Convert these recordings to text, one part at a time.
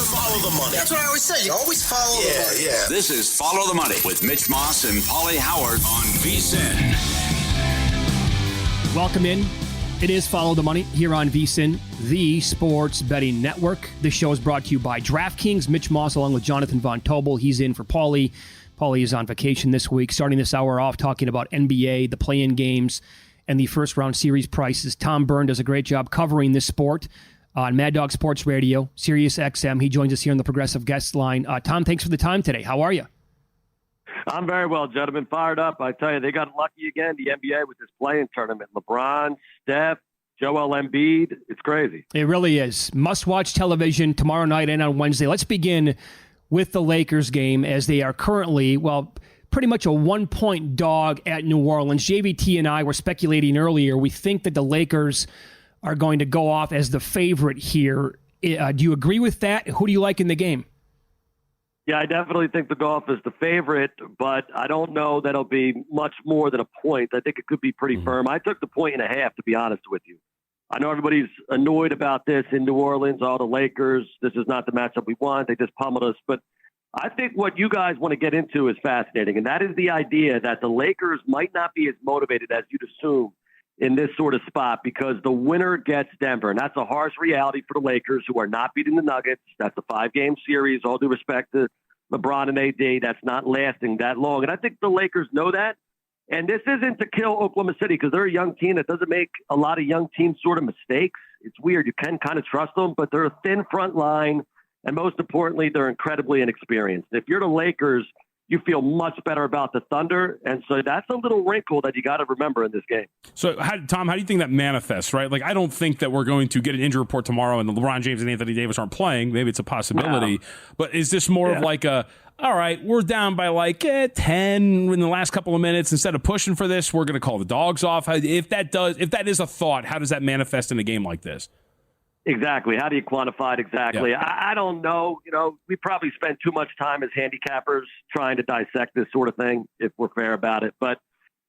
Follow the money. That's what I always say. You always follow the money. Yeah. This is Follow the Money with Mitch Moss and Paulie Howard on VSiN. Welcome in. It is Follow the Money here on VSiN, the sports betting network. This show is brought to you by DraftKings. Mitch Moss along with Jonathan Von Tobel. He's in for Paulie. Paulie is on vacation this week. Starting this hour off talking about NBA, the play-in games, and the first-round series prices. Tom Byrne does a great job covering this sport on Mad Dog Sports Radio, Sirius XM. He joins us here on the Progressive Guest Line. Tom, thanks for the time today. How are you? I'm very well, gentlemen. Fired up. I tell you, they got lucky again, the NBA, with this play-in tournament. LeBron, Steph, Joel Embiid. It's crazy. It really is. Must-watch television tomorrow night and on Wednesday. Let's begin with the Lakers game as they are currently, pretty much a one-point dog at New Orleans. JVT and I were speculating earlier. We think that the Lakers are going to go off as the favorite here. Do you agree with that? Who do you like in the game? Yeah, I definitely think the golf is the favorite, but I don't know that it'll be much more than a point. I think it could be pretty firm. I took the 1.5, to be honest with you. I know everybody's annoyed about this in New Orleans, all the Lakers. This is not the matchup we want. They just pummeled us. But I think what you guys want to get into is fascinating, and that is the idea that the Lakers might not be as motivated as you'd assume in this sort of spot because the winner gets Denver. And that's a harsh reality for the Lakers, who are not beating the Nuggets. That's a 5-game series, all due respect to LeBron and AD. That's not lasting that long. And I think the Lakers know that. And this isn't to kill Oklahoma City because they're a young team that doesn't make a lot of young teams sort of mistakes. It's weird. You can kind of trust them, but they're a thin front line. And most importantly, they're incredibly inexperienced. If you're the Lakers, you feel much better about the Thunder. And so that's a little wrinkle that you got to remember in this game. So, Tom, how do you think that manifests, right? Like, I don't think that we're going to get an injury report tomorrow and LeBron James and Anthony Davis aren't playing. Maybe it's a possibility. No. But is this more of like all right, we're down by 10 in the last couple of minutes. Instead of pushing for this, we're going to call the dogs off. If that is a thought, how does that manifest in a game like this? Exactly. How do you quantify it exactly? Yeah. I don't know. We probably spend too much time as handicappers trying to dissect this sort of thing, if we're fair about it. But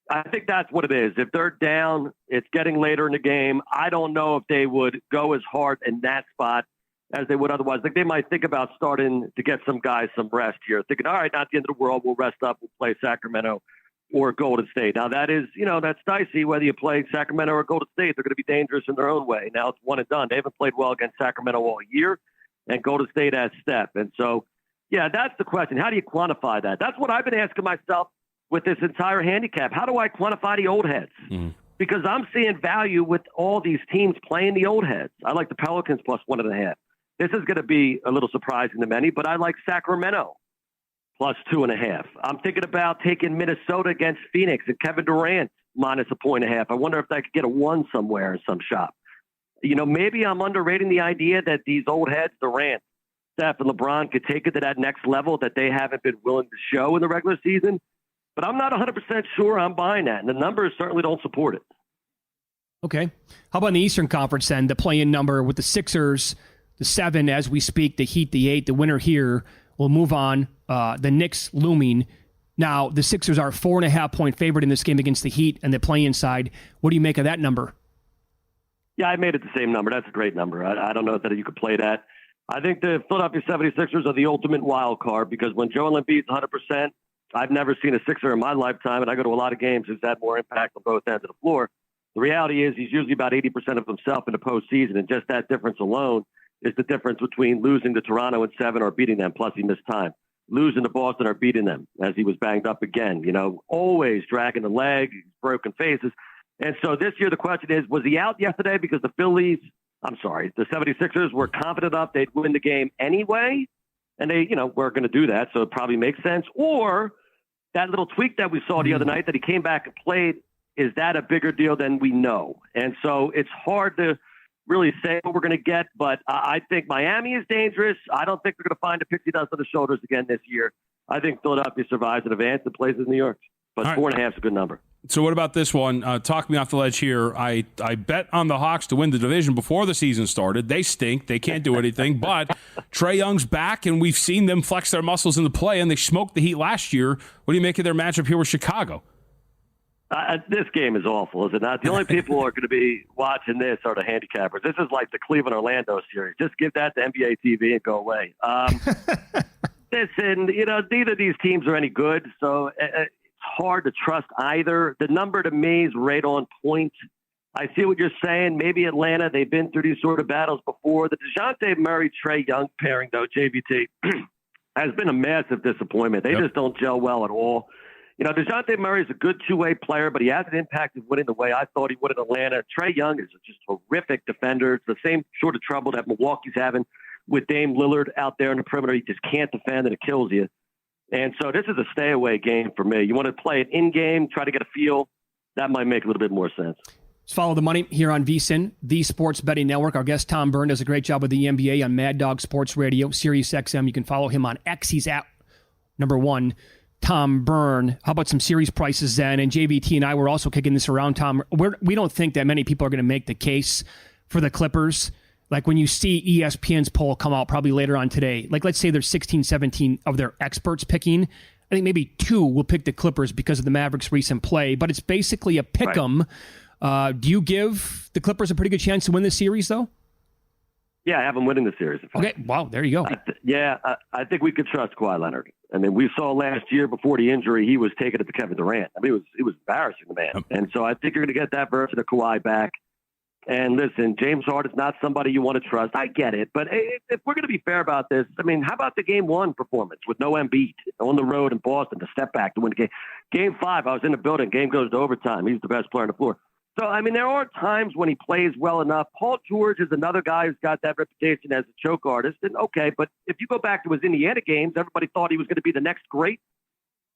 I think that's what it is. If they're down, it's getting later in the game. I don't know if they would go as hard in that spot as they would otherwise. Like, they might think about starting to get some guys some rest here, thinking, all right, not the end of the world. We'll rest up. We'll play Sacramento or Golden State. Now, that is, that's dicey whether you play Sacramento or Golden State. They're going to be dangerous in their own way. Now, it's one and done. They haven't played well against Sacramento all year, and Golden State has Steph. And so, yeah, that's the question. How do you quantify that? That's what I've been asking myself with this entire handicap. How do I quantify the old heads? Because I'm seeing value with all these teams playing the old heads. I like the Pelicans plus 1.5. This is going to be a little surprising to many, but I like Sacramento plus 2.5. I'm thinking about taking Minnesota against Phoenix and Kevin Durant minus 1.5. I wonder if I could get a 1 somewhere in some shop. Maybe I'm underrating the idea that these old heads, Durant, Steph, and LeBron, could take it to that next level that they haven't been willing to show in the regular season. But I'm not 100% sure I'm buying that, and the numbers certainly don't support it. Okay. How about in the Eastern Conference then, the play-in number with the Sixers, the 7 as we speak, the Heat, the 8, the winner here will move on. The Knicks looming. Now, the Sixers are a 4.5-point favorite in this game against the Heat and the play-in side. What do you make of that number? Yeah, I made it the same number. That's a great number. I don't know that you could play that. I think the Philadelphia 76ers are the ultimate wild card because when Joel Embiid's 100%, I've never seen a Sixer in my lifetime, and I go to a lot of games who's had more impact on both ends of the floor. The reality is he's usually about 80% of himself in the postseason, and just that difference alone is the difference between losing to Toronto in 7 or beating them, plus he missed time. Losing to Boston or beating them, as he was banged up again. Always dragging the leg, broken faces. And so this year the question is, was he out yesterday because the 76ers were confident enough they'd win the game anyway? And they, were going to do that, so it probably makes sense. Or that little tweak that we saw the other night that he came back and played, is that a bigger deal than we know? And so it's hard to really say what we're going to get, but I think Miami is dangerous. I don't think they're going to find a pixie dust on the shoulders again this year. I think Philadelphia survives in advance and plays in New York. But 4.5 is a good number. So what about this one? Talk me off the ledge here. I bet on the Hawks to win the division before the season started. They stink. They can't do anything. But Trae Young's back, and we've seen them flex their muscles in the play, and they smoked the Heat last year. What do you make of their matchup here with Chicago? This game is awful, is it not? The only people who are going to be watching this are the handicappers. This is like the Cleveland-Orlando series. Just give that to NBA TV and go away. Listen, neither of these teams are any good, so it's hard to trust either. The number to me is right on point. I see what you're saying. Maybe Atlanta, they've been through these sort of battles before. The DeJounte Murray-Trae Young pairing, though, JVT, has been a massive disappointment. They just don't gel well at all. DeJounte Murray is a good two-way player, but he hasn't impacted winning the way I thought he would in Atlanta. Trae Young is just a horrific defender. It's the same sort of trouble that Milwaukee's having with Dame Lillard out there in the perimeter. He just can't defend, and it kills you. And so this is a stay-away game for me. You want to play it in-game, try to get a feel. That might make a little bit more sense. Let's follow the money here on VSiN, the Sports Betting Network. Our guest, Tom Byrne, does a great job with the NBA on Mad Dog Sports Radio, Sirius XM. You can follow him on X. He's at #1. Tom Byrne. How about some series prices then? And JVT and I were also kicking this around, Tom. We don't think that many people are going to make the case for the Clippers. Like when you see ESPN's poll come out probably later on today, like let's say there's 16, 17 of their experts picking. I think maybe 2 will pick the Clippers because of the Mavericks' recent play, but it's basically a pick 'em. Right. Do you give the Clippers a pretty good chance to win this series, though? Yeah, I have them winning the series. Okay, wow, there you go. I think we could trust Kawhi Leonard. I mean, we saw last year before the injury, he was taking it to Kevin Durant. I mean, it was embarrassing, the man. And so I think you're going to get that version of Kawhi back. And listen, James Harden's not somebody you want to trust. I get it. But if we're going to be fair about this, I mean, how about the Game 1 performance with no Embiid on the road in Boston to step back to win the game? Game 5, I was in the building. Game goes to overtime. He's the best player on the floor. So, I mean, there are times when he plays well enough. Paul George is another guy who's got that reputation as a choke artist. And okay, but if you go back to his Indiana games, everybody thought he was going to be the next great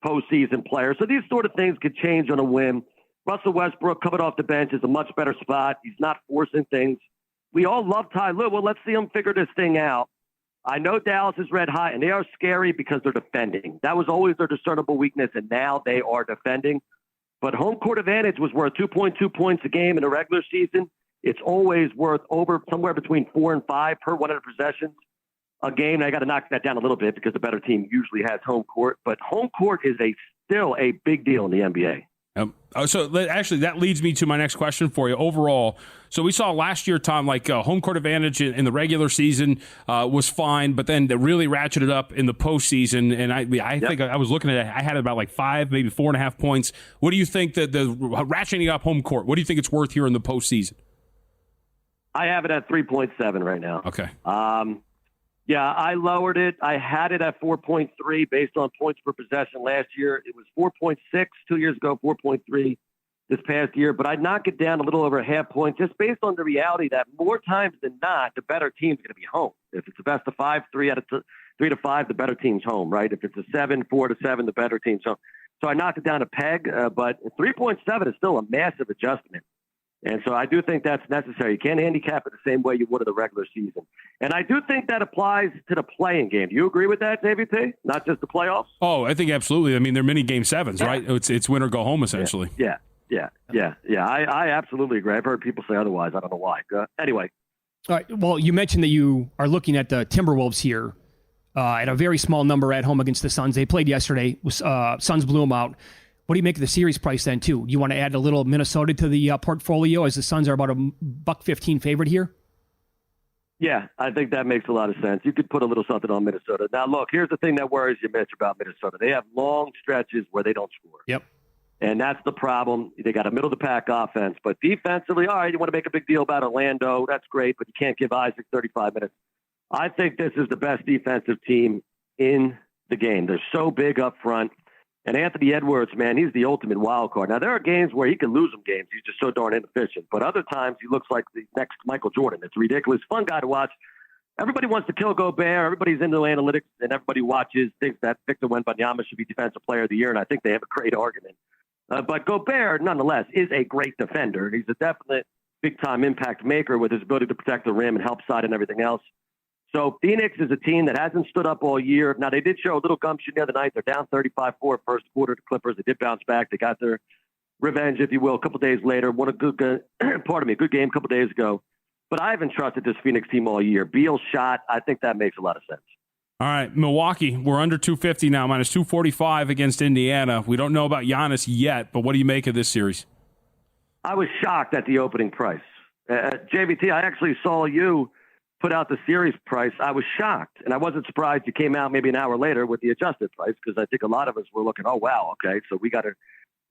postseason player. So these sort of things could change on a whim. Russell Westbrook coming off the bench is a much better spot. He's not forcing things. We all love Ty Lue. Well, let's see him figure this thing out. I know Dallas is red hot, and they are scary because they're defending. That was always their discernible weakness, and now they are defending. But home court advantage was worth 2.2 points a game in the regular season. It's always worth over somewhere between 4 and 5 per 100 possessions a game. Now, I got to knock that down a little bit because the better team usually has home court. But home court is still a big deal in the NBA. So actually, that leads me to my next question for you. Overall, so we saw last year, Tom, like home court advantage in the regular season was fine, but then they really ratcheted up in the postseason. And I think I was looking at it, I had about like 5, maybe 4.5 points. What do you think that the ratcheting up home court? What do you think it's worth here in the postseason? I have it at 3.7 right now. Okay. Yeah, I lowered it. I had it at 4.3 based on points per possession last year. It was 4.6 2 years ago, 4.3 this past year. But I'd knock it down a little over a half point just based on the reality that more times than not, the better team's going to be home. If it's a best of 5, 3 to 5, the better team's home, right? If it's a 7, 4 to 7, the better team's home. So I knocked it down a peg, but 3.7 is still a massive adjustment. And so I do think that's necessary. You can't handicap it the same way you would in the regular season. And I do think that applies to the playing game. Do you agree with that, JVT? Not just the playoffs? Oh, I think absolutely. I mean, they're mini game 7s, right? It's win or go home, essentially. Yeah. I absolutely agree. I've heard people say otherwise. I don't know why. Anyway. All right. Well, you mentioned that you are looking at the Timberwolves here at a very small number at home against the Suns. They played yesterday. Suns blew them out. What do you make of the series price then, too? You want to add a little Minnesota to the portfolio as the Suns are about a $1.15 favorite here? Yeah, I think that makes a lot of sense. You could put a little something on Minnesota. Now, look, here's the thing that worries you, Mitch, about Minnesota. They have long stretches where they don't score. Yep. And that's the problem. They got a middle-of-the-pack offense. But defensively, all right, you want to make a big deal about Orlando. That's great, but you can't give Isaac 35 minutes. I think this is the best defensive team in the game. They're so big up front. And Anthony Edwards, man, he's the ultimate wild card. Now, there are games where he can lose some games. He's just so darn inefficient. But other times, he looks like the next Michael Jordan. It's ridiculous. Fun guy to watch. Everybody wants to kill Gobert. Everybody's into analytics, and everybody thinks that Victor Wembanyama should be Defensive Player of the Year, and I think they have a great argument. But Gobert, nonetheless, is a great defender. He's a definite big-time impact maker with his ability to protect the rim and help side and everything else. So Phoenix is a team that hasn't stood up all year. Now, they did show a little gumption the other night. They're down 35-4 first quarter to Clippers. They did bounce back. They got their revenge, if you will, a couple days later. What a good game a couple days ago. But I haven't trusted this Phoenix team all year. Beal's shot, I think that makes a lot of sense. All right, Milwaukee, we're under 250 now, minus 245 against Indiana. We don't know about Giannis yet, but what do you make of this series? I was shocked at the opening price. JVT, I actually saw you put out the series price. I was shocked, and I wasn't surprised you came out maybe an hour later with the adjusted price, because I think a lot of us were looking, oh, wow, okay, so we got to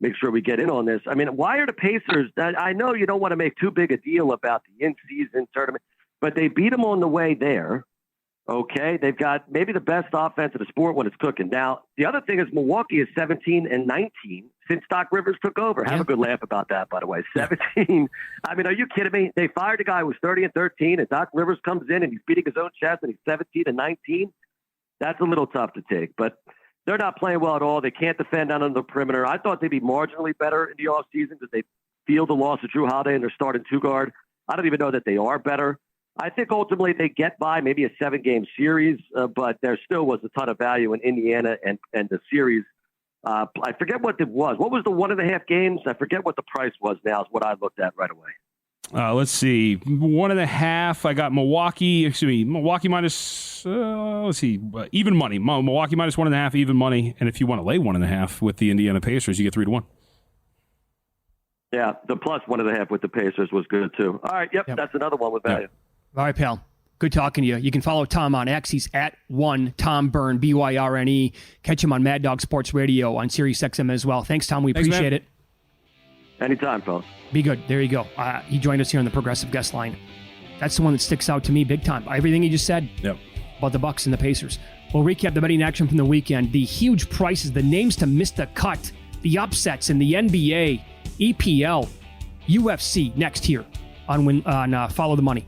make sure we get in on this. I mean, why are the Pacers – I know you don't want to make too big a deal about the in-season tournament, but they beat them on the way there. Okay, they've got maybe the best offense of the sport when it's cooking. Now, the other thing is Milwaukee is 17-19 since Doc Rivers took over. Have a good laugh about that, by the way. 17. I mean, are you kidding me? They fired a guy who was 30-13, and Doc Rivers comes in and he's beating his own chest, and he's 17-19. That's a little tough to take, but they're not playing well at all. They can't defend down on the perimeter. I thought they'd be marginally better in the offseason because they feel the loss of Drew Holiday and they're starting two-guard. I don't even know that they are better. I think ultimately they get by maybe a 7-game series, but there still was a ton of value in Indiana and the series. I forget what it was. What was the 1.5 games? I forget what the price was now is what I looked at right away. Let's see. 1.5. I got Milwaukee minus, even money. Milwaukee minus 1.5, even money. And if you want to lay 1.5 with the Indiana Pacers, you get 3-1. Yeah, the plus 1.5 with the Pacers was good too. All right, yep. That's another one with value. All right, pal. Good talking to you. You can follow Tom on X. He's at Tom Byrne, Byrne. Catch him on Mad Dog Sports Radio on Sirius XM as well. Thanks, Tom. We appreciate it. Anytime, folks. Be good. There you go. He joined us here on the Progressive Guest Line. That's the one that sticks out to me big time. Everything he just said about the Bucks and the Pacers. We'll recap the betting action from the weekend. The huge prices, the names to miss the cut, the upsets in the NBA, EPL, UFC next here on Follow the Money.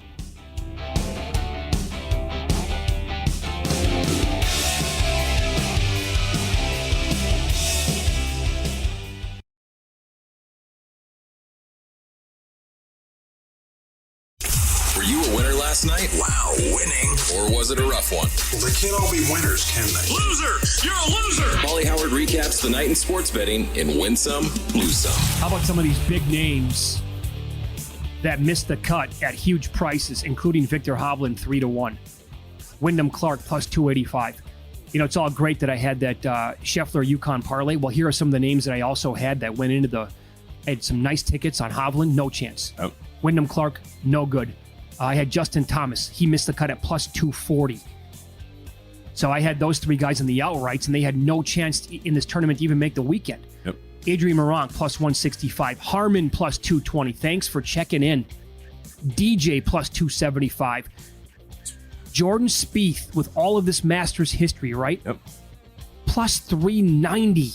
Were you a winner last night? Wow, winning. Or was it a rough one? Well, they can't all be winners, can they? Loser! You're a loser! Paulie Howard recaps the night in sports betting in Win Some, Lose Some. How about some of these big names that missed the cut at huge prices, including Victor Hovland 3-1, Wyndham Clark plus 285. You know, it's all great that I had that Scheffler Yukon parlay. Well, here are some of the names that I also had that went into I had some nice tickets on Hovland, no chance. Oh. Wyndham Clark, no good. I had Justin Thomas. He missed the cut at plus 240. So I had those three guys in the outrights, and they had no chance in this tournament to even make the weekend. Yep. Adrian Moronk plus 165. Harmon plus 220. Thanks for checking in. DJ plus 275. Jordan Spieth with all of this Masters history, right? Yep. Plus 390.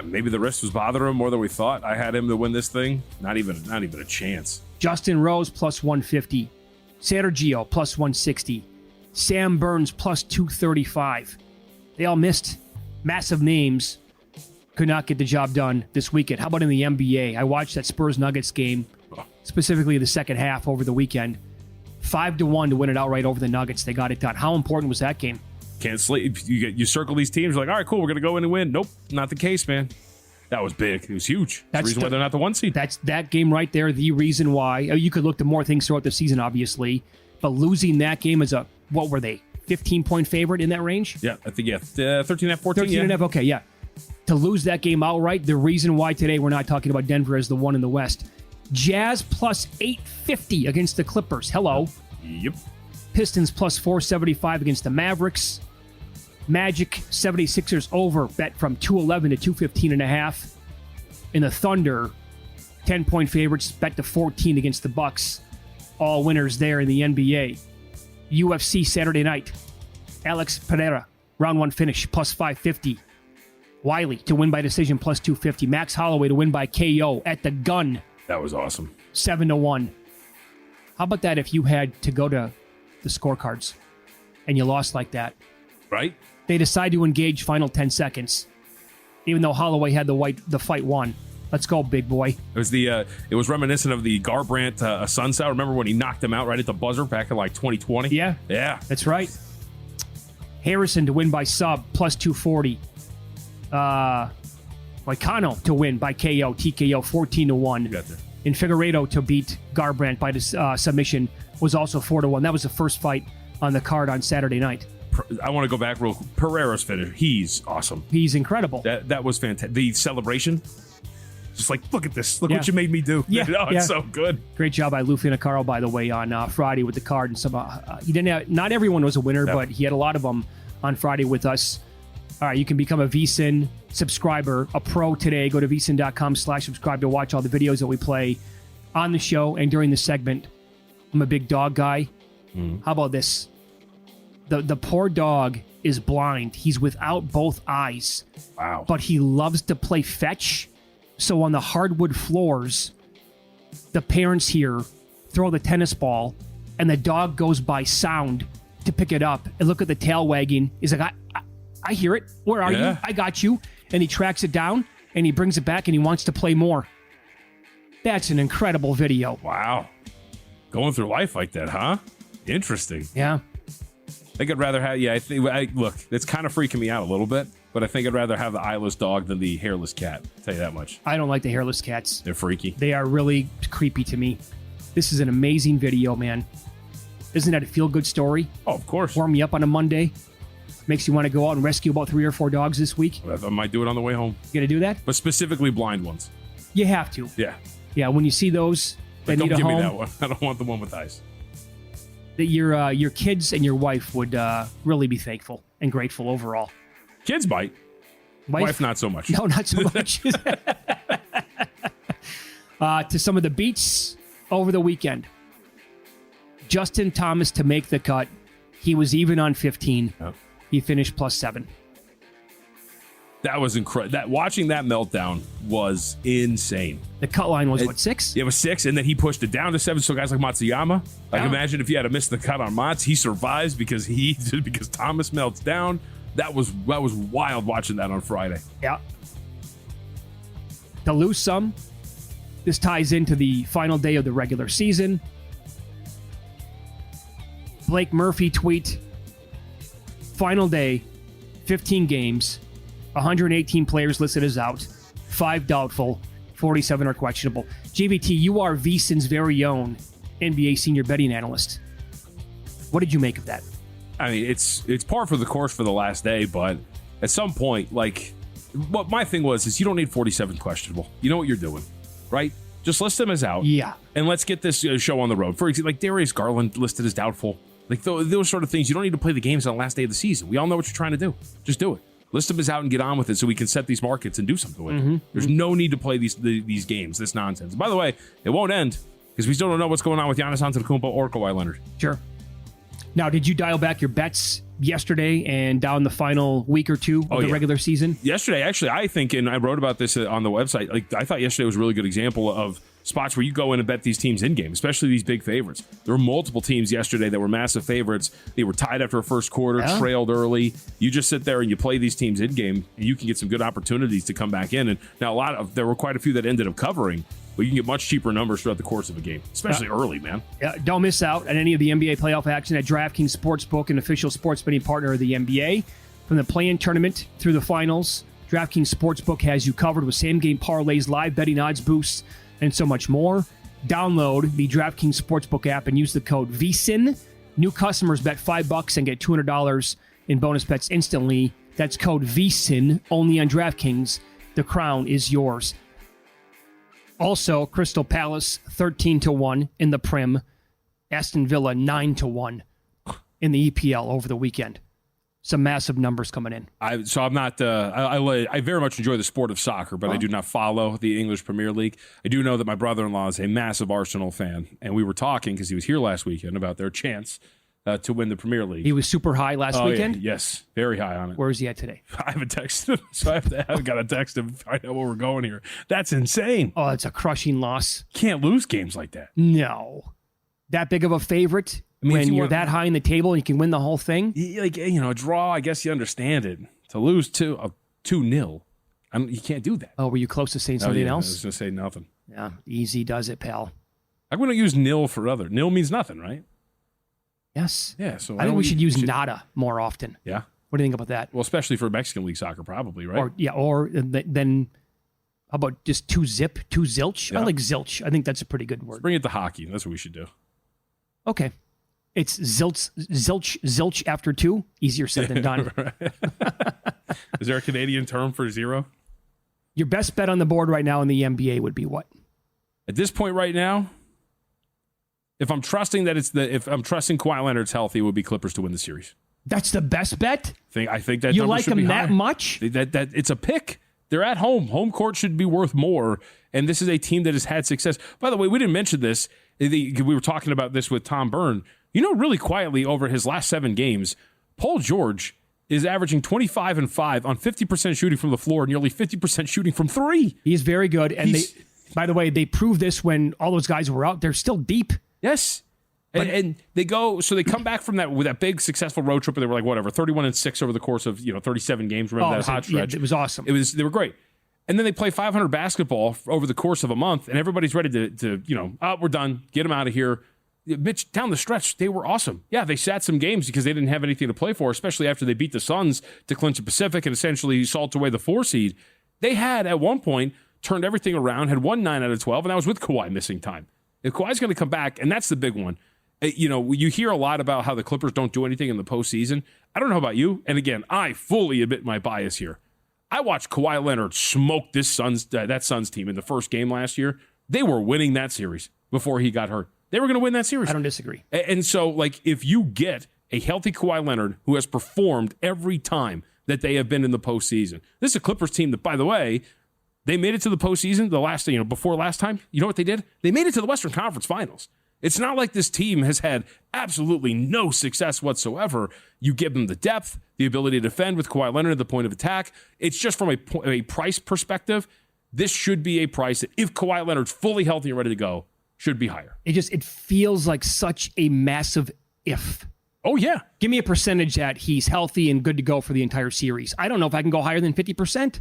Maybe the wrist was bothering him more than we thought. I had him to win this thing. Not even a chance. Justin Rose plus 150. Sergio plus 160. Sam Burns plus 235. They all missed. Massive names. Could not get the job done this weekend. How about in the NBA? I watched that Spurs-Nuggets game, specifically the second half over the weekend. 5-1 to win it outright over the Nuggets. They got it done. How important was that game? Can't sleep. You circle these teams. You're like, all right, cool. We're going to go in and win. Nope, not the case, man. That was big. It was huge. That's the reason why they're not the 1 seed. That's that game right there. The reason why. You could look to more things throughout the season, obviously, but losing that game as what were they? 15-point favorite in that range? Yeah, I think 13.5, 14. 13.5. Okay, yeah. To lose that game outright, the reason why today we're not talking about Denver as the one in the West. Jazz plus 850 against the Clippers. Hello. Yep. Pistons plus 475 against the Mavericks. Magic 76ers over, bet from 211 to 215.5. In the Thunder, 10-point favorites, bet to 14 against the Bucks. All winners there in the NBA. UFC Saturday night. Alex Pereira, round 1 finish, plus 550. Wiley to win by decision, plus 250. Max Holloway to win by KO at the gun. That was awesome. 7-1. How about that if you had to go to the scorecards and you lost like that? Right? They decide to engage final 10 seconds, even though Holloway had the fight won. Let's go, big boy. It was reminiscent of the Garbrandt Sunset. Remember when he knocked him out right at the buzzer back in like 2020? Yeah. That's right. Harrison to win by sub, plus 240. Moicano to win by KO, TKO, 14-1. You got there. And Figueiredo to beat Garbrandt by submission was also 4-1. That was the first fight on the card on Saturday night. I want to go back real quick. Pereira's finish. He's awesome. He's incredible. That was fantastic. The celebration. Just like, look at this. Look Yeah. what you made me do. Yeah, It's so good. Great job by Lou Finocchiaro, by the way, on Friday with the card. And some, he didn't have, not everyone was a winner, but he had a lot of them on Friday with us. All right, you can become a VSiN subscriber, a pro today. Go to vsin.com/subscribe to watch all the videos that we play on the show and during the segment. I'm a big dog guy. How about this? The poor dog is blind. He's without both eyes. Wow. But he loves to play fetch. So on the hardwood floors, the parents here throw the tennis ball, and the dog goes by sound to pick it up and look at the tail wagging. He's like, I hear it. Where are you? I got you. And he tracks it down, and he brings it back, and he wants to play more. That's an incredible video. Wow. Going through life like that, huh? Interesting. Yeah. I think I'd rather have, look, it's kind of freaking me out a little bit, but I think I'd rather have the eyeless dog than the hairless cat. I'll tell you that much. I don't like the hairless cats. They're freaky. They are really creepy to me. This is an amazing video, man. Isn't that a feel-good story? Oh, of course. Warm me up on a Monday. Makes you want to go out and rescue about 3 or 4 dogs this week. I might do it on the way home. You gonna do that? But specifically blind ones. You have to. Yeah. Yeah, when you see those that Don't need a give home, me that one. I don't want the one with eyes. that your kids and your wife would really be thankful and grateful overall. Kids bite. Wife not so much. No, not so much. To some of the beats over the weekend. Justin Thomas to make the cut. He was even on 15. Yep. He finished +7. That was incredible. Watching that meltdown was insane. The cut line was, 6? It was 6, and then he pushed it down to 7. So guys like Matsuyama, imagine if you had to miss the cut on Mats, he survives because Thomas melts down. That was wild watching that on Friday. Yeah. To lose some, this ties into the final day of the regular season. Blake Murphy tweet, final day, 15 games, 118 players listed as out, 5 doubtful, 47 are questionable. JVT, you are VSiN's very own NBA senior betting analyst. What did you make of that? I mean, it's par for the course for the last day, but at some point, like, what my thing was you don't need 47 questionable. You know what you're doing, right? Just list them as out. Yeah. And let's get this show on the road. For example, like Darius Garland listed as doubtful. Like those sort of things. You don't need to play the games on the last day of the season. We all know what you're trying to do. Just do it. List them as out and get on with it so we can set these markets and do something with it. There's no need to play these games, this nonsense. By the way, it won't end because we still don't know what's going on with Giannis Antetokounmpo or Kawhi Leonard. Sure. Now, did you dial back your bets yesterday and down the final week or two of the regular season? Yesterday, actually, I think, and I wrote about this on the website, like I thought yesterday was a really good example of spots where you go in and bet these teams in game, especially these big favorites. There were multiple teams yesterday that were massive favorites. They were tied after a first quarter, trailed early. You just sit there and you play these teams in game, and you can get some good opportunities to come back in. And now there were quite a few that ended up covering, but you can get much cheaper numbers throughout the course of a game, especially early, man. Don't miss out on any of the NBA playoff action at DraftKings Sportsbook, an official sports betting partner of the NBA. From the play-in tournament through the finals, DraftKings Sportsbook has you covered with same-game parlays, live betting odds boosts, and so much more. Download the DraftKings Sportsbook app and use the code VSiN. New customers bet $5 and get $200 in bonus bets instantly. That's code VSiN, only on DraftKings. The crown is yours. Also, Crystal Palace 13-1 in the Prim. Aston Villa 9-1 in the EPL over the weekend. Some massive numbers coming in. I'm not. I very much enjoy the sport of soccer, but I do not follow the English Premier League. I do know that my brother-in-law is a massive Arsenal fan, and we were talking because he was here last weekend about their chance to win the Premier League. He was super high last weekend? Yeah. Yes, very high on it. Where is he at today? I haven't texted him, so I haven't got to text him to find out where we're going here. That's insane. Oh, it's a crushing loss. Can't lose games like that. No. That big of a favorite? I mean, when you're that high in the table and you can win the whole thing? A draw, I guess you understand it. To lose 2-0, you can't do that. Oh, were you close to saying something else? I was going to say nothing. Yeah, easy does it, pal. I'm going to use nil for other. Nil means nothing, right? Yes. Yeah, so I think we should use nada more often. Yeah. What do you think about that? Well, especially for Mexican League soccer, probably, right? Or then how about just 2-zip, 2-zilch? Yeah. I like zilch. I think that's a pretty good word. Let's bring it to hockey. That's what we should do. Okay. It's zilch after 2. Easier said than done. Is there a Canadian term for 0? Your best bet on the board right now in the NBA would be what? At this point right now, if I'm trusting Kawhi Leonard's healthy, it would be Clippers to win the series. That's the best bet? I think that you number like should them be that higher. much? That it's a pick. They're at home. Home court should be worth more. And this is a team that has had success. By the way, we didn't mention this. We were talking about this with Tom Byrne. Really quietly over his last 7 games, Paul George is averaging 25 and 5 on 50% shooting from the floor, nearly 50% shooting from 3. He's very good. And by the way, they proved this when all those guys were out. They're still deep. Yes. And they come back from that with that big successful road trip, and they were like 31-6 over the course of 37 games. Remember that hot stretch? Yeah, it was awesome. They were great. And then they play 500 basketball over the course of a month, and everybody's ready to we're done, get them out of here. Mitch, down the stretch, they were awesome. Yeah, they sat some games because they didn't have anything to play for, especially after they beat the Suns to clinch the Pacific and essentially salt away the 4 seed. They had at one point turned everything around, had won 9 out of 12, and that was with Kawhi missing time. If Kawhi's going to come back, and that's the big one. You hear a lot about how the Clippers don't do anything in the postseason. I don't know about you, and again, I fully admit my bias here. I watched Kawhi Leonard smoke that Suns team in the first game last year. They were winning that series before he got hurt. They were going to win that series. I don't disagree. And so, if you get a healthy Kawhi Leonard who has performed every time that they have been in the postseason, this is a Clippers team that, by the way, they made it to the postseason before last time. You know what they did? They made it to the Western Conference Finals. It's not like this team has had absolutely no success whatsoever. You give them the depth, the ability to defend with Kawhi Leonard at the point of attack. It's just from a price perspective, this should be a price that if Kawhi Leonard's fully healthy and ready to go, should be higher. It feels like such a massive if. Oh, yeah. Give me a percentage that he's healthy and good to go for the entire series. I don't know if I can go higher than 50%.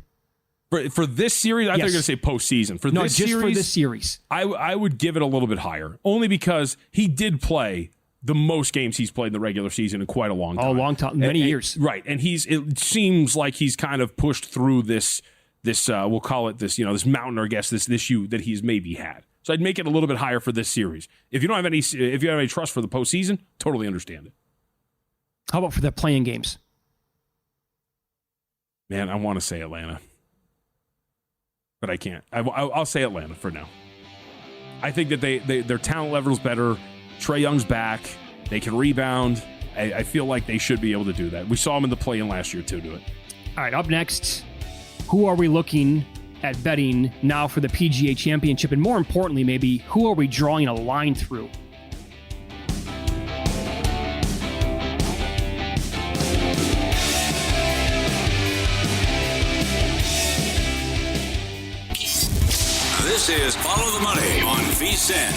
For this series, I thought you were going to say postseason. For this series, I would give it a little bit higher, only because he did play the most games he's played in the regular season in quite a long time. Oh, a long time, many years. Right, and it seems like he's kind of pushed through this we'll call it this mountain, or I guess this issue that he's maybe had. So I'd make it a little bit higher for this series. If you have any trust for the postseason, totally understand it. How about for the playing games? Man, I want to say Atlanta, but I can't. I'll say Atlanta for now. I think that their talent level is better. Trae Young's back. They can rebound. I feel like they should be able to do that. We saw them in the play-in last year too do it. All right, up next, who are we looking at betting now for the PGA Championship? And more importantly, maybe, who are we drawing a line through? This is Follow the Money on VSiN.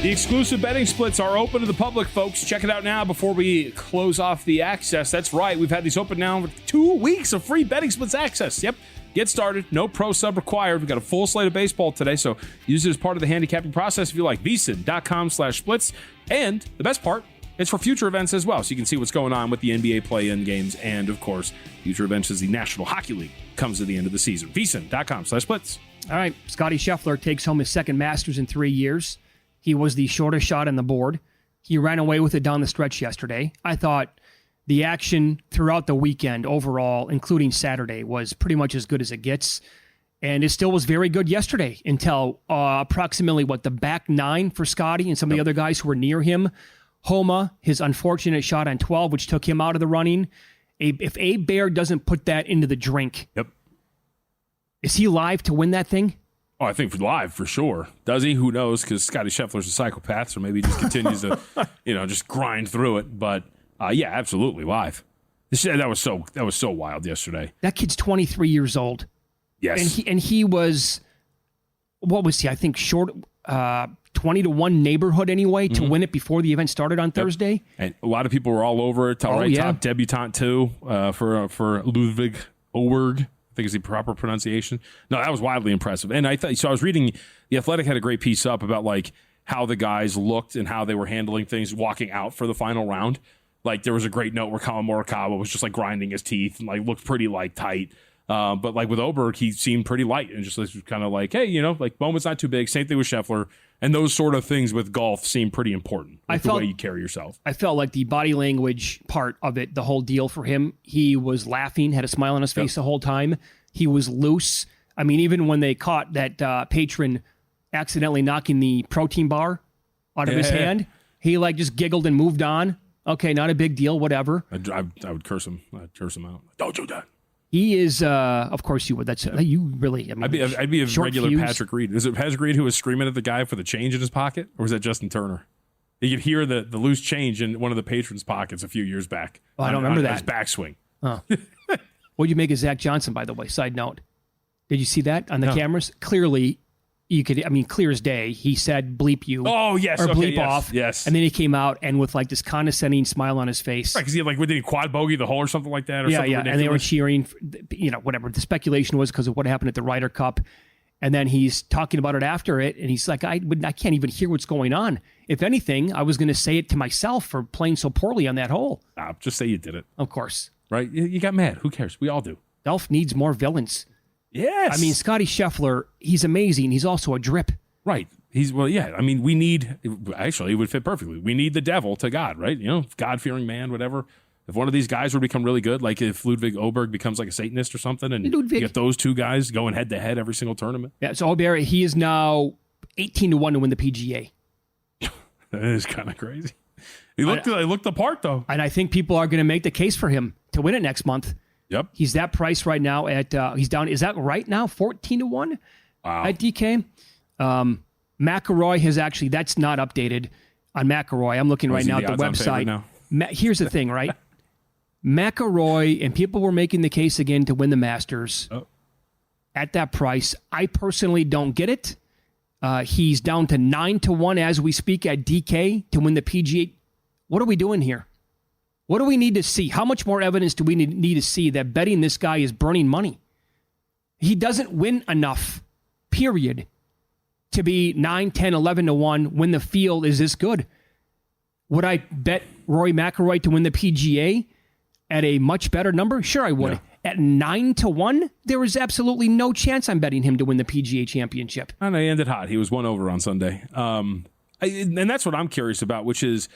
The exclusive betting splits are open to the public, folks. Check it out now before we close off the access. That's right. We've had these open now with 2 weeks of free betting splits access. Yep. Get started. No pro sub required. We've got a full slate of baseball today, so use it as part of the handicapping process if you like. VSiN.com/splits. And the best part, it's for future events as well, so you can see what's going on with the NBA play-in games. And, of course, future events as the National Hockey League comes to the end of the season. VSiN.com/splits. All right. Scottie Scheffler takes home his second Masters in 3 years. He was the shortest shot on the board. He ran away with it down the stretch yesterday. I thought the action throughout the weekend overall, including Saturday, was pretty much as good as it gets. And it still was very good yesterday until approximately, the back 9 for Scottie and some of the other guys who were near him. Homa, his unfortunate shot on 12, which took him out of the running. If Abe Baird doesn't put that into the drink, is he live to win that thing? Oh, I think live for sure. Does he? Who knows? Because Scottie Scheffler's a psychopath, so maybe he just continues to, just grind through it. But yeah, absolutely live. That was so wild yesterday. That kid's 23 years old. Yes, and he was, what was he? I think short 20-1 neighborhood anyway to win it before the event started on Thursday. And a lot of people were all over it. Top debutante too for Ludwig Oberg. I think is the proper pronunciation. No, that was wildly impressive. And I was reading, The Athletic had a great piece up about how the guys looked and how they were handling things walking out for the final round. There was a great note where Colin Morikawa was just grinding his teeth and looked pretty tight. But like with Oberg, he seemed pretty light and just kind of like, hey, like moment's not too big. Same thing with Scheffler. And those sort of things with golf seem pretty important. Like the way you carry yourself. I felt like the body language part of it, the whole deal for him, he was laughing, had a smile on his face the whole time. He was loose. I mean, even when they caught that patron accidentally knocking the protein bar out of his hand, he like just giggled and moved on. Okay, not a big deal, whatever. I would curse him. I'd curse him out. Don't do that. He is, of course you would. That's you really. I mean, I'd be a regular fuse. Patrick Reed. Is it Patrick Reed who was screaming at the guy for the change in his pocket, or was that Justin Turner? You could hear the loose change in one of the patrons' pockets a few years back. Oh, I don't remember that. His backswing. Oh. What'd you make of Zach Johnson, by the way? Side note, did you see that on the cameras? Clearly, you could. I mean, clear as day. He said "bleep you." Oh yes, or bleep yes, off. Yes. And then he came out and with like this condescending smile on his face. Right, because he had did he quad bogey the hole or something like that? Or something ridiculous? And they were cheering. Whatever the speculation was because of what happened at the Ryder Cup. And then he's talking about it after it, and he's like, I can't even hear what's going on. If anything, I was going to say it to myself for playing so poorly on that hole. Just say you did it. Of course. Right? You got mad. Who cares? We all do. Golf needs more villains. Yes. I mean, Scotty Scheffler, he's amazing. He's also a drip. Right. I mean, we need, actually, it would fit perfectly. We need the devil to God, right? God-fearing man, whatever. If one of these guys would become really good, like if Ludwig Oberg becomes like a Satanist or something, and you get those two guys going head-to-head every single tournament. Yeah, so Oberg, he is now 18-1 to win the PGA. That is kind of crazy. He looked the part, though. And I think people are going to make the case for him to win it next month. Yep. He's that price right now at, he's down, is that right now? 14-1 at DK? McIlroy has actually, that's not updated on McIlroy. I'm looking right now at the website. Here's the thing, right? McIlroy, and people were making the case again to win the Masters at that price. I personally don't get it. He's down to 9-1 as we speak at DK to win the PGA. What are we doing here? What do we need to see? How much more evidence do we need to see that betting this guy is burning money? He doesn't win enough, period, to be 9, 10, 11-1 when the field is this good. Would I bet Rory McIlroy to win the PGA at a much better number? Sure, I would. Yeah. At 9-1, there is absolutely no chance I'm betting him to win the PGA Championship. And he ended hot. He was 1 over on Sunday. And that's what I'm curious about, which is,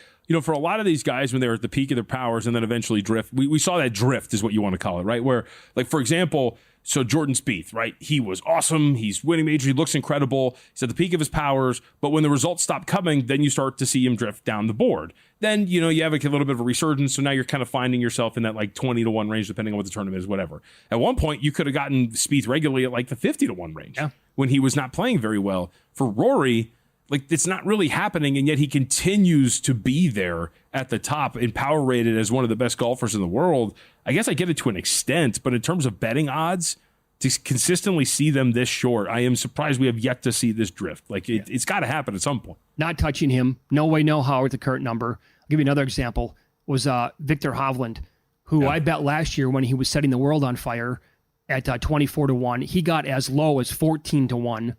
for a lot of these guys, when they're at the peak of their powers and then eventually drift, we saw that drift is what you want to call it, right? Where, like, for example, so Jordan Spieth, right? He was awesome. He's winning major. He looks incredible. He's at the peak of his powers. But when the results stop coming, then you start to see him drift down the board. Then, you have a little bit of a resurgence. So now you're kind of finding yourself in that like 20-1 range, depending on what the tournament is, whatever. At one point, you could have gotten Spieth regularly at like the 50-1 range when he was not playing very well. For Rory, like, it's not really happening, and yet he continues to be there at the top and power rated as one of the best golfers in the world. I guess I get it to an extent, but in terms of betting odds, to consistently see them this short, I am surprised we have yet to see this drift. Like, it's got to happen at some point. Not touching him. No way, no how at the current number. I'll give you another example. Was Victor Hovland, who I bet last year when he was setting the world on fire at 24-1. He got as low as 14-1.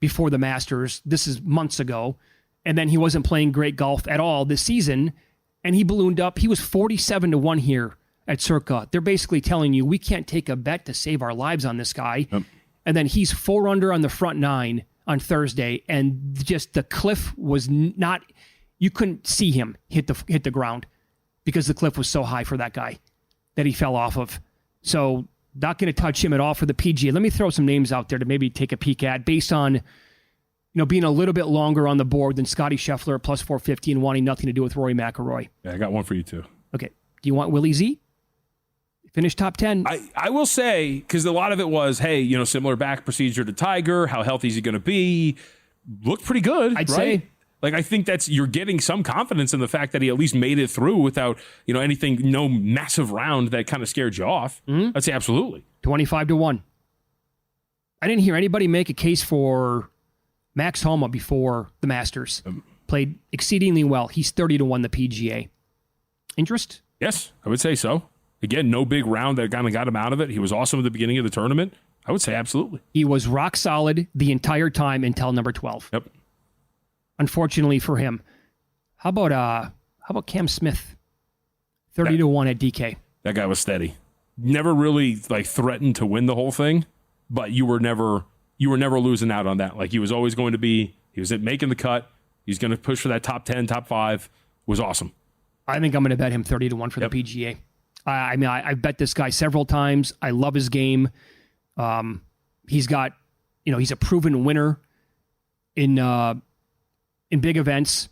Before the Masters. This is months ago. And then he wasn't playing great golf at all this season. And he ballooned up. He was 47-1 here at Circa. They're basically telling you, we can't take a bet to save our lives on this guy. Yep. And then he's 4 under on the front 9 on Thursday. And just the cliff was not, you couldn't see him hit the ground because the cliff was so high for that guy that he fell off of. So not going to touch him at all for the PGA. Let me throw some names out there to maybe take a peek at based on, being a little bit longer on the board than Scotty Scheffler at plus 450 and wanting nothing to do with Rory McIlroy. Yeah, I got one for you too. Okay. Do you want Willie Z? Finish top 10. I will say, because a lot of it was, hey, similar back procedure to Tiger. How healthy is he going to be? Looked pretty good. I'd say. Like, I think you're getting some confidence in the fact that he at least made it through without, anything, no massive round that kind of scared you off. Mm-hmm. I'd say absolutely. 25-1. I didn't hear anybody make a case for Max Homa before the Masters. Played exceedingly well. He's 30-1 the PGA. Interest? Yes, I would say so. Again, no big round that kind of got him out of it. He was awesome at the beginning of the tournament. I would say absolutely. He was rock solid the entire time until number 12. Yep. Unfortunately for him. How about Cam Smith? 30-1 at DK. That guy was steady. never really like threatened to win the whole thing, but you were never losing out on that. Like he was always going to be, he was making the cut. He's going to push for that top 10, top 5. It was awesome. I think I'm going to bet him 30-1 for the PGA. I mean, I've bet this guy several times. I love his game. He's got, he's a proven winner in big events.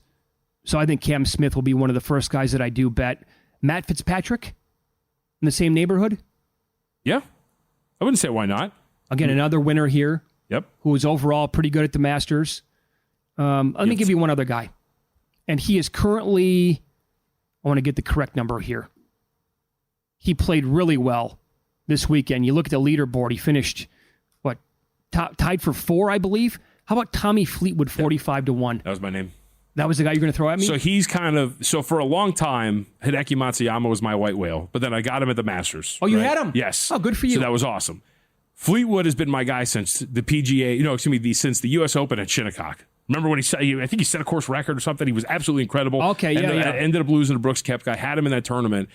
So I think Cam Smith will be one of the first guys that I do bet. Matt Fitzpatrick in the same neighborhood? Yeah. I wouldn't say why not. Again, another winner here. Yep. Who was overall pretty good at the Masters. Let me give you one other guy. And he is currently, I want to get the correct number here. He played really well this weekend. You look at the leaderboard, he finished, tied for 4, I believe. How about Tommy Fleetwood, 45-1? That was my name. That was the guy you're going to throw at me? So he's for a long time, Hideki Matsuyama was my white whale, but then I got him at the Masters. Oh, you had him? Yes. Oh, good for you. So that was awesome. Fleetwood has been my guy since the PGA, since the U.S. Open at Shinnecock. Remember when I think he set a course record or something? He was absolutely incredible. Okay, yeah. Ended up losing to Brooks Koepka. I had him in that tournament.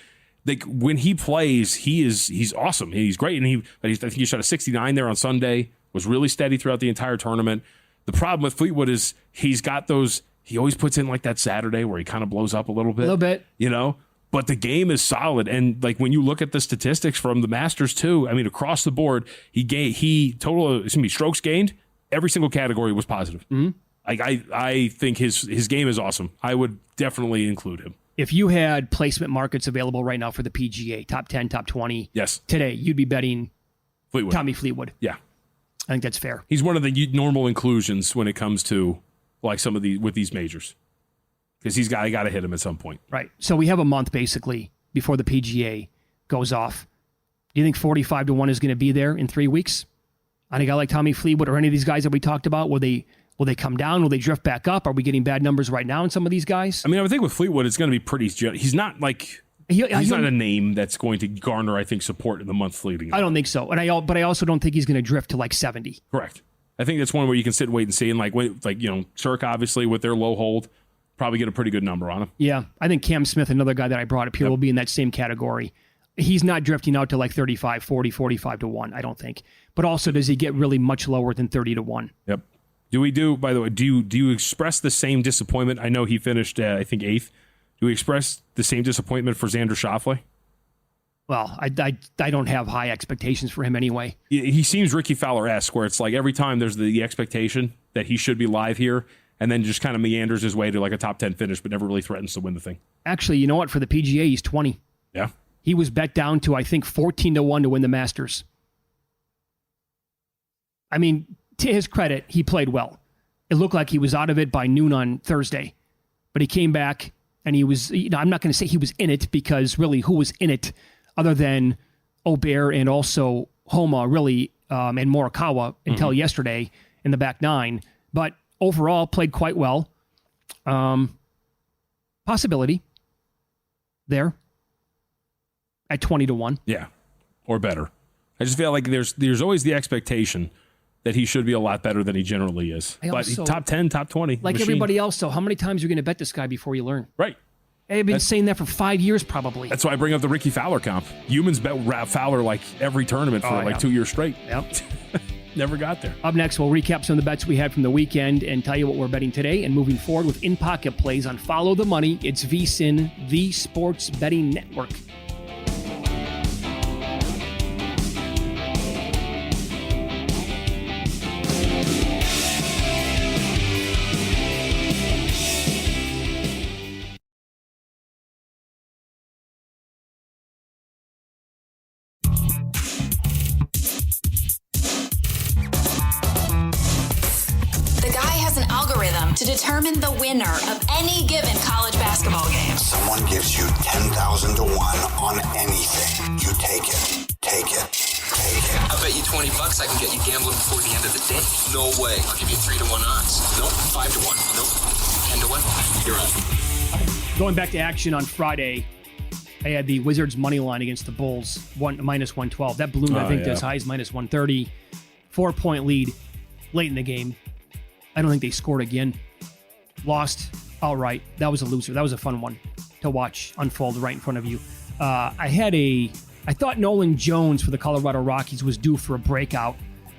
Like when he plays, he's awesome. He's great. I think he shot a 69 there on Sunday. Was really steady throughout the entire tournament. The problem with Fleetwood is he's got those. He always puts in like that Saturday where he kind of blows up a little bit. But the game is solid. And like when you look at the statistics from the Masters too, I mean across the board, strokes gained. Every single category was positive. Mm-hmm. I think his game is awesome. I would definitely include him. If you had placement markets available right now for the PGA, top 10, top 20, yes, today, you'd be betting Tommy Fleetwood. Yeah. I think that's fair. He's one of the normal inclusions when it comes to like some of with these majors. Because I got to hit him at some point. Right. So we have a month basically before the PGA goes off. Do you think 45-1 is going to be there in 3 weeks? On a guy like Tommy Fleetwood or any of these guys that we talked about, will they come down? Will they drift back up? Are we getting bad numbers right now in some of these guys? I mean, I would think with Fleetwood, it's going to be pretty. He's not like he's not a name that's going to garner, I think, support in the month leading. I don't think so, but I also don't think he's going to drift to like 70. Correct. I think that's one where you can sit and wait and see, and Cirque obviously with their low hold, probably get a pretty good number on him. Yeah, I think Cam Smith, another guy that I brought up here, will be in that same category. He's not drifting out to like 35, 40, 45-1, I don't think. But also, does he get really much lower than 30-1? Yep. By the way, do you express the same disappointment? I know he finished, I think, 8th. Do we express the same disappointment for Xander Schauffele? Well, I don't have high expectations for him anyway. He seems Ricky Fowler-esque, where it's like every time there's the expectation that he should be live here, and then just kind of meanders his way to like a top 10 finish, but never really threatens to win the thing. Actually, you know what? For the PGA, he's 20. Yeah. He was bet down to, I think, 14-1 to win the Masters. I mean, to his credit, he played well. It looked like he was out of it by noon on Thursday, but he came back and he was, I'm not going to say he was in it because really who was in it other than Obear and also Homa really and Morikawa until yesterday in the back 9, but overall played quite well. Possibility there at 20-1. Yeah, or better. I just feel like there's always the expectation that he should be a lot better than he generally is. But top 10, top 20. Like everybody else, though, how many times are you going to bet this guy before you learn? Right. I've been saying that for 5 years probably. That's why I bring up the Ricky Fowler comp. Humans bet Fowler like every tournament for 2 years straight. Yep. Never got there. Up next, we'll recap some of the bets we had from the weekend and tell you what we're betting today and moving forward with in-pocket plays on Follow the Money. It's VSiN, the Sports Betting Network. To determine the winner of any given college basketball game. Someone gives you 10,000 to 1 on anything. You take it. Take it. Take it. I bet you $20 I can get you gambling before the end of the day. No way. I'll give you 3-1 odds. Nope. 5-1. Nope. 10-1. You're up. Going back to action on Friday, I had the Wizards money line against the Bulls, minus 112. That ballooned, I think, to as high as minus 130. 4-point lead late in the game. I don't think they scored again. Lost outright. That was a loser. That was a fun one to watch unfold right in front of you. I had a I thought Nolan Jones for the Colorado Rockies was due for a breakout,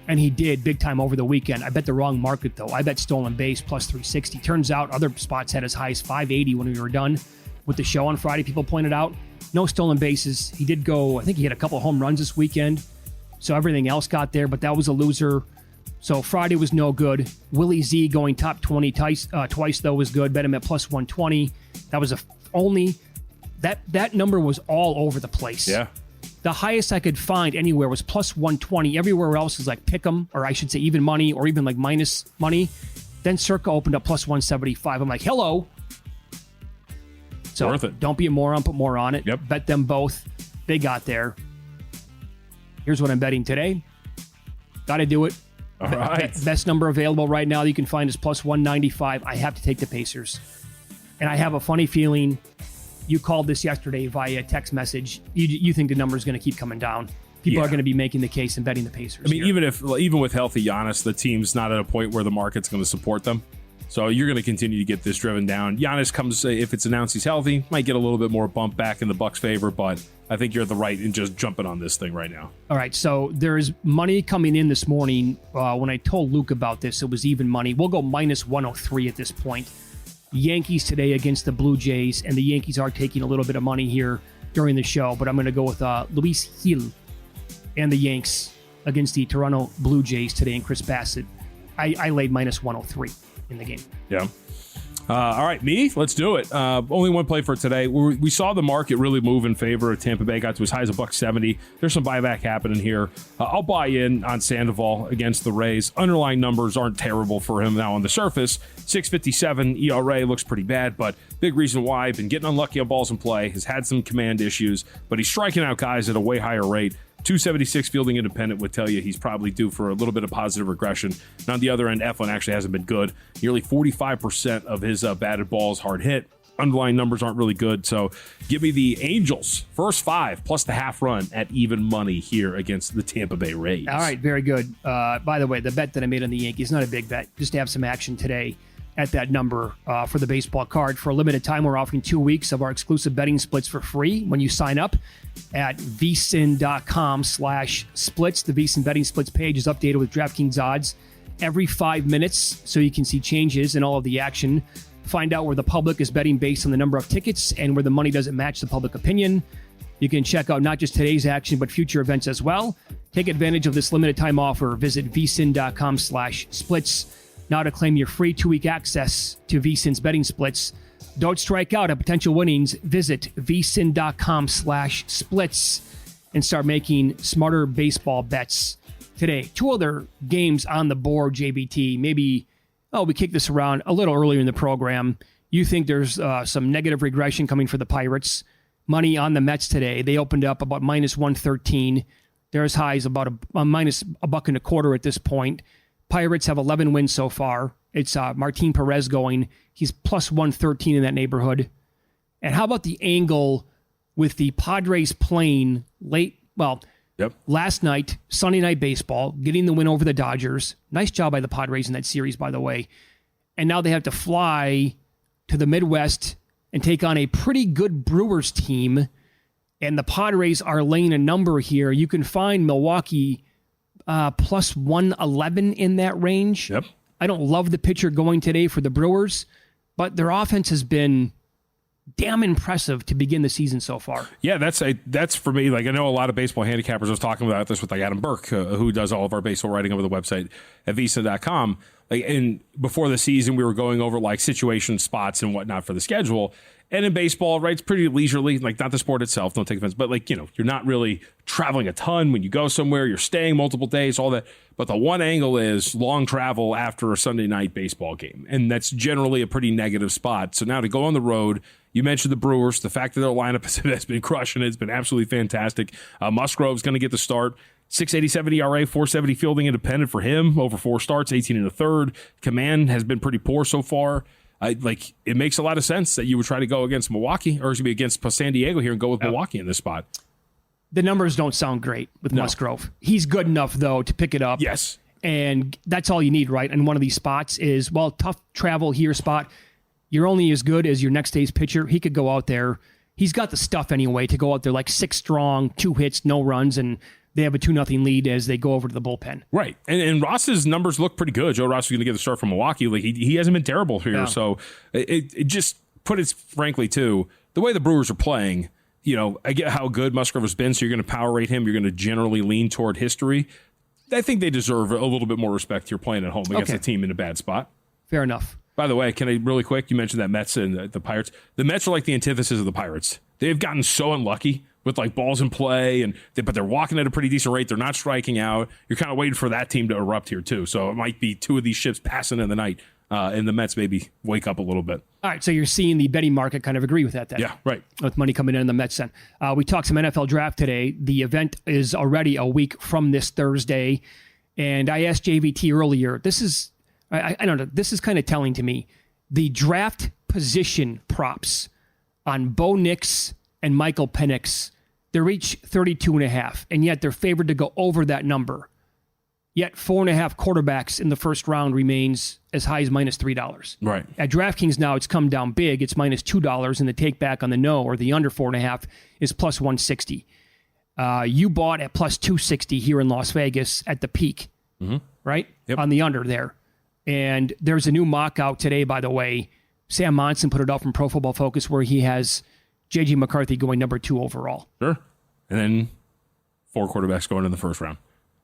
and he did big time over the weekend. I bet the wrong market, though. I bet stolen base plus 360. Turns out other spots had as high as 580 when we were done with the show on Friday. People pointed out no stolen bases. He did go, I think he had a couple home runs this weekend, so everything else got there, but that was a loser. So Friday was no good. Willie Z going top 20 twice, though, was good. Bet him at plus 120. That was that number was all over the place. Yeah. The highest I could find anywhere was plus 120. Everywhere else is like pick 'em, or I should say even money, or even like minus money. Then Circa opened up plus 175. I'm like, hello. So worth it. Don't be a moron, put more on it. Yep. Bet them both. They got there. Here's what I'm betting today. Got to do it. All right. Best number available right now that you can find is plus 195. I have to take the Pacers. And I have a funny feeling you called this yesterday via text message. You think the number is going to keep coming down. People are going to be making the case and betting the Pacers. I mean, even with healthy Giannis, the team's not at a point where the market's going to support them. So you're going to continue to get this driven down. Giannis comes, if it's announced he's healthy, might get a little bit more bump back in the Bucks' favor, but I think you're at the right in just jumping on this thing right now. All right, so there is money coming in this morning. When I told Luke about this, it was even money. We'll go minus 103 at this point. Yankees today against the Blue Jays, and the Yankees are taking a little bit of money here during the show, but I'm going to go with Luis Gil and the Yanks against the Toronto Blue Jays today, and Chris Bassett. I laid minus 103 in the game. Yeah. All right, me? Let's do it. Only one play for today. We saw the market really move in favor of Tampa Bay. Got to as high as $1.70. There's some buyback happening here. I'll buy in on Sandoval against the Rays. Underlying numbers aren't terrible for him now on the surface. 6.57 ERA looks pretty bad, but big reason why. Been getting unlucky on balls in play. Has had some command issues, but he's striking out guys at a way higher rate. 276 fielding independent would tell you he's probably due for a little bit of positive regression. And on the other end, Eflin actually hasn't been good. Nearly 45% of his batted balls hard hit. Underlying numbers aren't really good. So give me the Angels, first 5, plus the half run at even money here against the Tampa Bay Rays. All right, very good. By the way, the bet that I made on the Yankees, not a big bet, just to have some action today at that number for the baseball card. For a limited time, we're offering 2 weeks of our exclusive betting splits for free when you sign up at vsin.com/splits. The VSiN betting splits page is updated with DraftKings odds every 5 minutes, so you can see changes in all of the action. Find out where the public is betting based on the number of tickets and where the money doesn't match the public opinion. You can check out not just today's action, but future events as well. Take advantage of this limited time offer. Visit vsin.com/splits. Now to claim your free 2-week access to VSiN's betting splits. Don't strike out at potential winnings. Visit vsin.com/splits and start making smarter baseball bets today. 2 other games on the board, JBT. Maybe, we kicked this around a little earlier in the program. You think there's some negative regression coming for the Pirates. Money on the Mets today. They opened up about minus 113. They're as high as about a minus $1.25 at this point. Pirates have 11 wins so far. It's Martin Perez going. He's plus 113 in that neighborhood. And how about the angle with the Padres playing last night, Sunday Night Baseball, getting the win over the Dodgers. Nice job by the Padres in that series, by the way. And now they have to fly to the Midwest and take on a pretty good Brewers team. And the Padres are laying a number here. You can find Milwaukee plus 111 in that range. Yep. I don't love the pitcher going today for the Brewers, but their offense has been damn impressive to begin the season so far. Yeah, that's for me. Like, I know a lot of baseball handicappers. I was talking about this with Adam Burke, who does all of our baseball writing over the website at visa.com. And before the season, we were going over situation spots and whatnot for the schedule. And in baseball, right, it's pretty leisurely, not the sport itself, don't take offense, but you're not really traveling a ton when you go somewhere, you're staying multiple days, all that. But the one angle is long travel after a Sunday night baseball game. And that's generally a pretty negative spot. So now to go on the road, you mentioned the Brewers, the fact that their lineup has been crushing it, it's been absolutely fantastic. Musgrove's going to get the start. 6.87 ERA, 4.70 fielding independent for him, over 4 starts, 18 and a third. Command has been pretty poor so far. It makes a lot of sense that you would try to go against Milwaukee, or against San Diego here and go with Milwaukee in this spot. The numbers don't sound great with Musgrove. He's good enough, though, to pick it up. Yes. And that's all you need, right? And one of these spots is, tough travel here spot. You're only as good as your next day's pitcher. He could go out there. he's got the stuff anyway to go out there like 6 strong, 2 hits, no runs, and they have a 2-0 lead as they go over to the bullpen. Right. And Ross's numbers look pretty good. Joe Ross is going to get the start from Milwaukee. Like he hasn't been terrible here. Yeah. So it just put it frankly too, the way the Brewers are playing, I get how good Musgrove's been, so you're going to power rate him. You're going to generally lean toward history. I think they deserve a little bit more respect here playing at home against a team in a bad spot. Fair enough. By the way, can I really quick, you mentioned that Mets and the Pirates. The Mets are like the antithesis of the Pirates. They've gotten so unlucky with like balls in play, but they're walking at a pretty decent rate. They're not striking out. You're kind of waiting for that team to erupt here too. So it might be 2 of these ships passing in the night, and the Mets maybe wake up a little bit. All right, so you're seeing the betting market kind of agree with that then. Yeah, right. With money coming in the Mets then. We talked some NFL draft today. The event is already a week from this Thursday, and I asked JVT earlier, I don't know, this is kind of telling to me. The draft position props on Bo Nix and Michael Penix, they're each 32.5, and yet they're favored to go over that number. Yet 4.5 quarterbacks in the first round remains as high as -$3. Right. At DraftKings now, it's come down big. It's -$2, and the take back on the no or the under 4.5 is +160. You bought at +260 here in Las Vegas at the peak, right? Yep. On the under there. And there's a new mock out today, by the way. Sam Monson put it out from Pro Football Focus where he has J.J. McCarthy going number 2 overall. Sure. And then 4 quarterbacks going in the first round.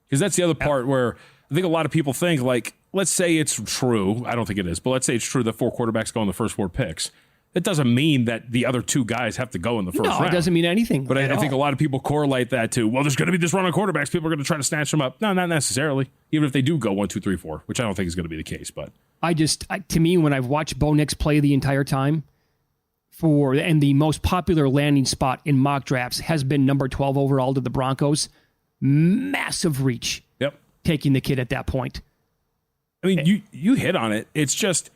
Because that's the other part where I think a lot of people think, like, let's say it's true. I don't think it is, but let's say it's true that 4 quarterbacks go in the first 4 picks. It doesn't mean that the other 2 guys have to go in the first round. No, it doesn't mean anything. But I think a lot of people correlate that to, well, there's going to be this run on quarterbacks. People are going to try to snatch them up. No, not necessarily. Even if they do go 1, 2, 3, 4, which I don't think is going to be the case. But to me, when I've watched Bo Nix play the entire time, and the most popular landing spot in mock drafts has been number 12 overall to the Broncos. Massive reach. Yep. Taking the kid at that point. I mean, you hit on it. It's just,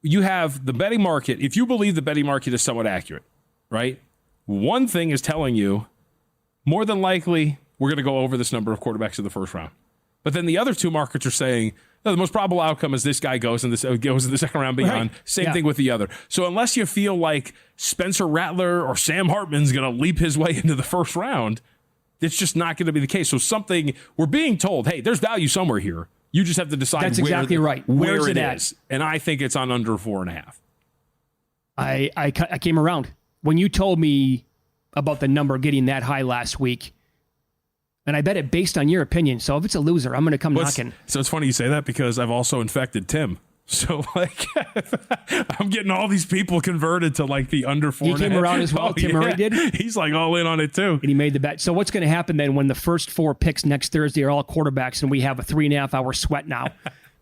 you have the betting market. If you believe the betting market is somewhat accurate, right? One thing is telling you, more than likely, we're going to go over this number of quarterbacks in the first round. But then the other 2 markets are saying, no, the most probable outcome is this guy goes in the second round beyond. Right. Same thing with the other. So unless you feel like Spencer Rattler or Sam Hartman's going to leap his way into the first round, it's just not going to be the case. So we're being told, hey, there's value somewhere here. You just have to decide. That's exactly right. Where's it at? And I think it's on under 4.5. I came around. When you told me about the number getting that high last week, and I bet it based on your opinion. So if it's a loser, I'm going to come knocking. So it's funny you say that because I've also infected Tim. So I'm getting all these people converted to like the under 4.5. He came around as well. Tim Murray did. He's like all in on it too. And he made the bet. So what's going to happen then when the first 4 picks next Thursday are all quarterbacks and we have a 3.5 hour sweat now?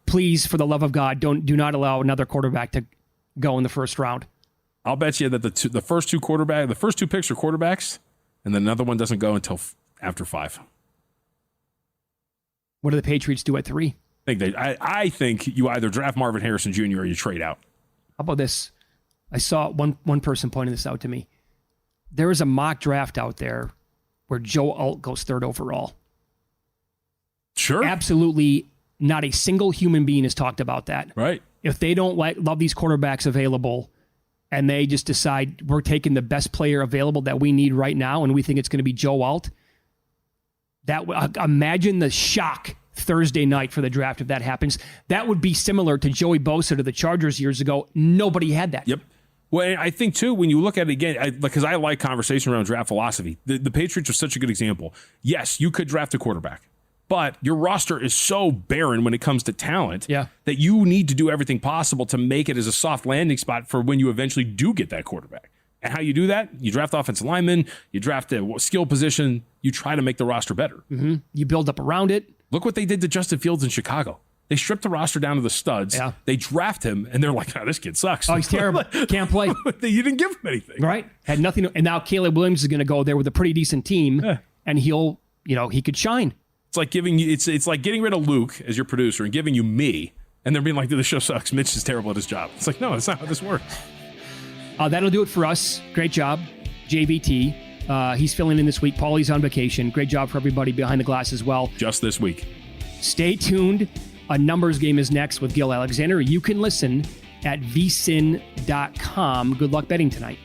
Please, for the love of God, do not allow another quarterback to go in the first round. I'll bet you that the first 2 picks are quarterbacks, and then another one doesn't go until after 5. What do the Patriots do at 3? I think you either draft Marvin Harrison Jr. or you trade out. How about this? I saw one person pointing this out to me. There is a mock draft out there where Joe Alt goes 3rd overall. Sure. Absolutely not a single human being has talked about that. Right. If they don't love these quarterbacks available and they just decide we're taking the best player available that we need right now and we think it's going to be Joe Alt, imagine the shock Thursday night for the draft if that happens. That would be similar to Joey Bosa to the Chargers years ago. Nobody had that. Yep. Well, I think, too, when you look at it again, because I like conversation around draft philosophy, the Patriots are such a good example. Yes, you could draft a quarterback, but your roster is so barren when it comes to talent that you need to do everything possible to make it as a soft landing spot for when you eventually do get that quarterback. And how you do that? You draft offensive linemen, you draft a skill position, you try to make the roster better. Mm-hmm. You build up around it. Look what they did to Justin Fields in Chicago. They stripped the roster down to the studs. Yeah. They draft him, and they're like, oh, this kid sucks. Oh, he's terrible. Can't play. You didn't give him anything. Right. Had nothing. And now Caleb Williams is going to go there with a pretty decent team, and he could shine. It's like it's like getting rid of Luke as your producer and giving you me, and they're being like, the show sucks. Mitch is terrible at his job. It's like, no, that's not how this works. That'll do it for us. Great job, JVT. He's filling in this week. Paulie's on vacation. Great job for everybody behind the glass as well. Just this week. Stay tuned. A numbers game is next with Gil Alexander. You can listen at vsin.com. Good luck betting tonight.